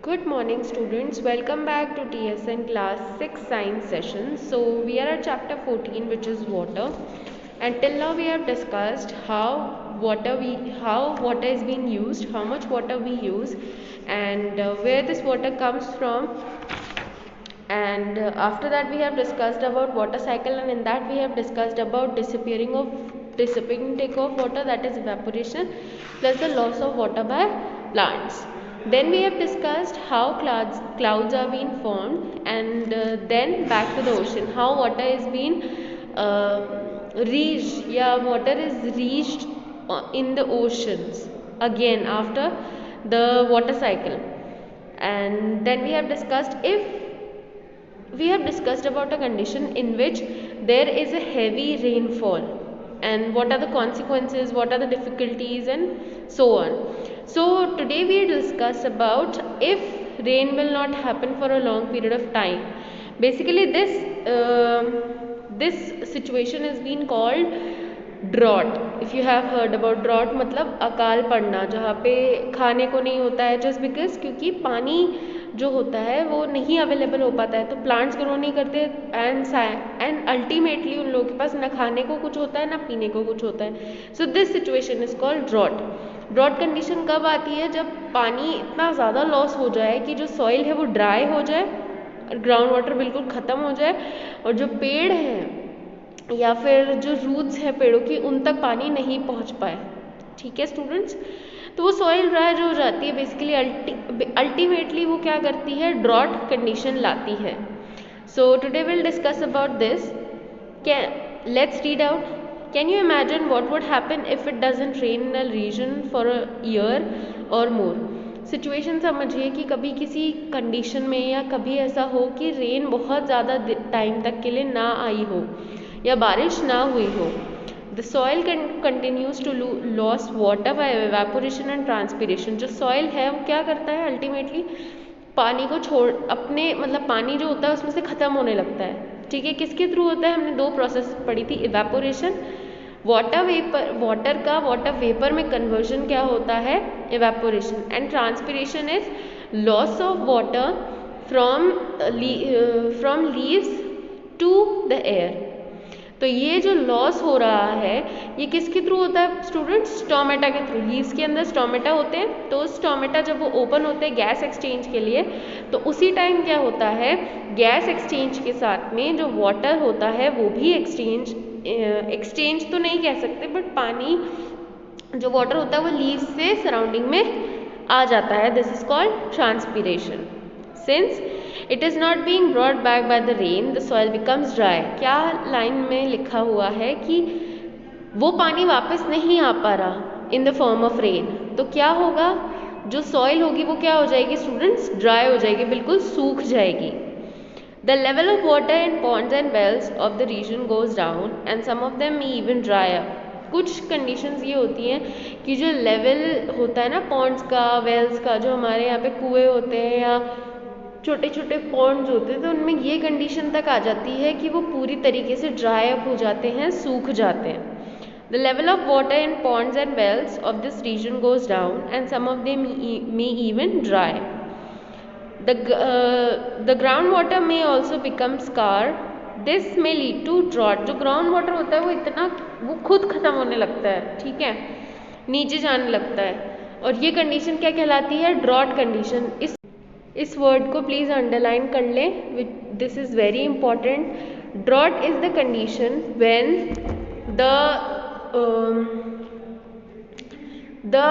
Good morning students, welcome back to TSN class 6 science session. So we are at chapter 14, which is water, and till now we have discussed how water is being used, how much water we use, and where this water comes from. And after that we have discussed about water cycle, and in that we have discussed about dissipating of water, that is evaporation, plus the loss of water by plants. Then we have discussed how clouds are being formed, and then back to the ocean, how water is being water is reached in the oceans again after the water cycle. And then we have discussed about a condition in which there is a heavy rainfall, and what are the consequences, what are the difficulties, and so on. So today we discuss about if rain will not happen for a long period of time. Basically this situation has been called drought. If you have heard about drought, मतलब अकाल पड़ना, जहाँ पे खाने को नहीं होता है, जस्ट बिकॉज क्योंकि पानी जो होता है वो नहीं अवेलेबल हो पाता है, तो प्लांट्स ग्रो नहीं करते, एंड अल्टीमेटली उन लोगों के पास ना खाने को कुछ होता है ना पीने को कुछ होता है. So this situation is called drought. Drought condition कब आती है? जब पानी इतना ज़्यादा लॉस हो जाए कि जो सॉइल है वो ड्राई हो जाए, ग्राउंड वाटर बिल्कुल ख़त्म हो जाए, और जो पेड़ हैं या फिर जो रूट्स है पेड़ों की, उन तक पानी नहीं पहुंच पाए. ठीक है स्टूडेंट्स, तो वो सॉइल ड्राई जो हो जाती है, बेसिकली अल्टीमेटली वो क्या करती है? ड्रॉट कंडीशन लाती है. So today will discuss about this. Let's read out. Can you imagine what would happen if it doesn't rain in a region for a year or more. Situation समझिए कि कभी किसी कंडीशन में या कभी ऐसा हो कि रेन बहुत ज़्यादा टाइम तक के लिए ना आई हो या बारिश ना हुई हो. The soil continues to loss water by evaporation and transpiration. जो सॉइल है वो क्या करता है? अल्टीमेटली पानी को छोड़ अपने, मतलब पानी जो होता है उसमें से ख़त्म होने लगता है. ठीक है, किसके थ्रू होता है? हमने दो प्रोसेस पढ़ी थी. इवेपोरेशन, वाटर का वाटर वेपर में कन्वर्जन क्या होता है? Evaporation. And transpiration is loss of water from leaves to the air. तो ये जो लॉस हो रहा है ये किसके थ्रू होता है स्टूडेंट्स? स्टोमेटा के थ्रू. लीव्स के अंदर स्टोमेटा होते हैं, तो स्टोमेटा जब वो ओपन होते हैं गैस एक्सचेंज के लिए, तो उसी टाइम क्या होता है? गैस एक्सचेंज के साथ में जो वाटर होता है वो भी एक्सचेंज तो नहीं कह सकते, बट पानी जो वाटर होता है वो लीव्स से सराउंडिंग में आ जाता है. This is called transpiration. Since it is not being brought back by the rain, the soil becomes dry. क्या लाइन में लिखा हुआ है कि वो पानी वापस नहीं आ पा रहा in the form of rain, तो क्या होगा? जो सॉइल होगी वो क्या हो जाएगी स्टूडेंट्स? ड्राई हो जाएगी, बिल्कुल सूख जाएगी. The level of water in ponds and wells of the region goes down and some of them may even dry up. कुछ कंडीशंस ये होती हैं कि जो लेवल होता है ना पॉन्ड्स का, वेल्स का, जो हमारे यहाँ पे कुएँ होते हैं या छोटे छोटे पॉन्ड्स होते हैं, तो उनमें ये कंडीशन तक आ जाती है कि वो पूरी तरीके से ड्राई अप हो जाते हैं, सूख जाते हैं. The level of water in ponds and wells of this region goes down and some of them may even dry. The ground water may also become scarce. This may lead to drought. जो ground water होता है वो खुद खत्म होने लगता है, ठीक है, नीचे जाने लगता है, और ये कंडीशन क्या कहलाती है? Drought condition. इस वर्ड को प्लीज़ अंडरलाइन कर लें, this is very important. Drought is the condition when the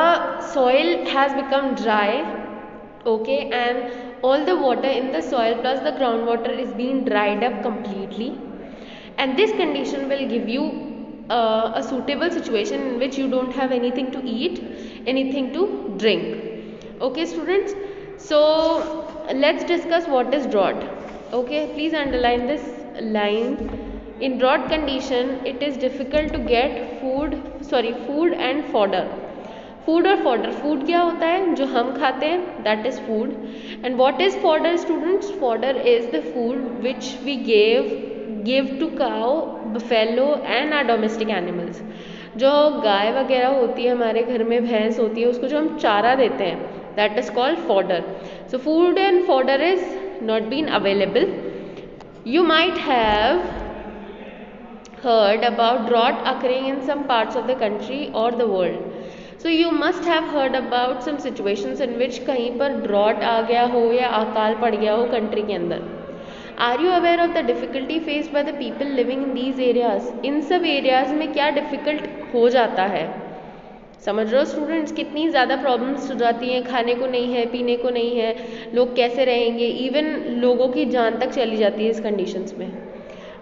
soil has become dry, okay, and all the water in the soil plus the groundwater is being dried up completely, and this condition will give you a suitable situation in which you don't have anything to eat, anything to drink. Okay students, so let's discuss what is drought. Okay, please underline this line. In drought condition it is difficult to get food and fodder. Food और fodder. Food क्या होता है? जो हम खाते हैं, that is food. And what is fodder students? Fodder is the food which we give to cow, buffalo and are domestic animals. जो गाय वगैरह होती है हमारे घर में, भैंस होती है, उसको जो हम चारा देते हैं, that is called fodder. So food and fodder is not been available. You might have heard about drought occurring in some parts of the country or the world. So you must have heard about some situations in which कहीं पर drought आ गया हो या अकाल पड़ गया हो country के अंदर. Are you aware of the difficulty faced by the people living in these areas? इन सब एरियाज में क्या डिफ़िकल्ट हो जाता है? समझ रहे हो स्टूडेंट्स, कितनी ज़्यादा प्रॉब्लम्स हो जाती हैं. खाने को नहीं है, पीने को नहीं है, लोग कैसे रहेंगे, इवन लोगों की जान तक चली जाती है इस कंडीशंस में.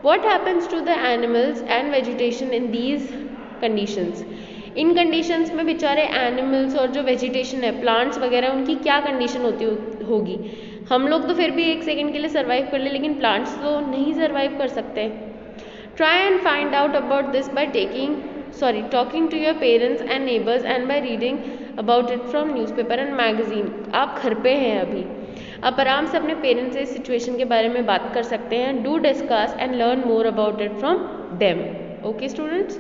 What happens to the animals and vegetation in these conditions? In conditions में बेचारे एनिमल्स और जो वेजिटेशन है, प्लांट्स वगैरह, उनकी क्या कंडीशन होती होगी. हम लोग तो फिर भी एक सेकेंड के लिए सर्वाइव कर ले, लेकिन प्लांट्स तो नहीं सर्वाइव कर सकते. Try and find out about this by talking to your parents and neighbours and by reading about it from newspaper and magazine. आप घर पे हैं अभी, आप आराम से अपने पेरेंट्स से इस सिचुएशन के बारे में बात कर सकते हैं. Do discuss and learn more about it from them. Okay students,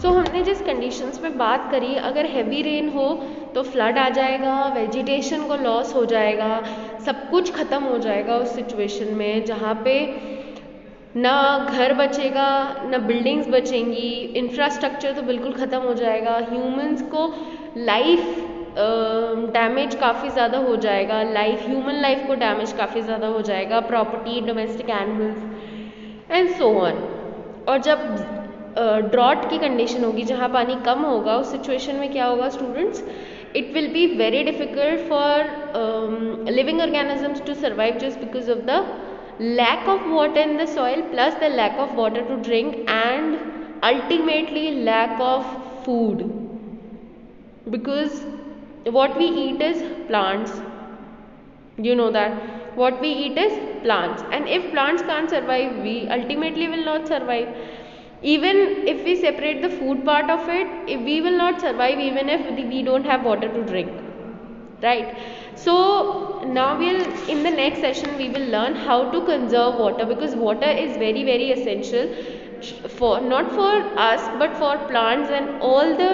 so हमने जिस कंडीशंस में बात करी, अगर हैवी रेन हो तो फ्लड आ जाएगा, वेजिटेशन को लॉस हो जाएगा, सब कुछ ख़त्म हो जाएगा उस सिचुएशन में, जहाँ पे ना घर बचेगा, ना बिल्डिंग्स बचेंगी, इंफ्रास्ट्रक्चर तो बिल्कुल ख़त्म हो जाएगा, ह्यूमंस को लाइफ डैमेज काफ़ी ज़्यादा हो जाएगा, ह्यूमन लाइफ को डैमेज काफ़ी ज़्यादा हो जाएगा, property, domestic animals and so on. और जब ड्रॉट की कंडीशन होगी, जहाँ पानी कम होगा, उस सिचुएशन में क्या होगा students, it will be very difficult for living organisms to survive just because of the lack of water in the soil plus the lack of water to drink and ultimately lack of food, because what we eat is plants, you know that what we eat is plants, and if plants can't survive, we ultimately will not survive. Even if we separate the food part of it, we will not survive even if we don't have water to drink, right? So now in the next session we will learn how to conserve water, because water is very very essential for not for us but for plants and all the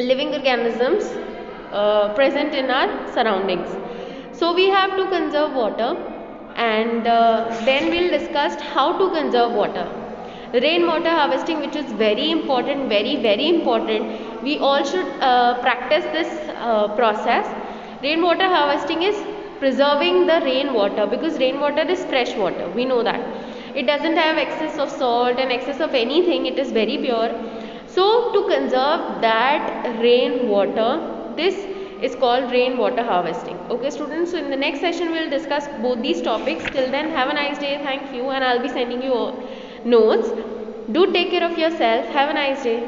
living organisms present in our surroundings. So we have to conserve water, and then we'll discuss how to conserve water. Rainwater harvesting, which is very important, very very important. We all should practice this process. Rainwater harvesting is preserving the rainwater, because rainwater is fresh water, we know that. It doesn't have excess of salt and excess of anything, it is very pure. So to conserve that rainwater, this is called rainwater harvesting. Okay students, so in the next session we will discuss both these topics. Till then, have a nice day. Thank you, and I'll be sending you notes. Do take care of yourself. Have a nice day.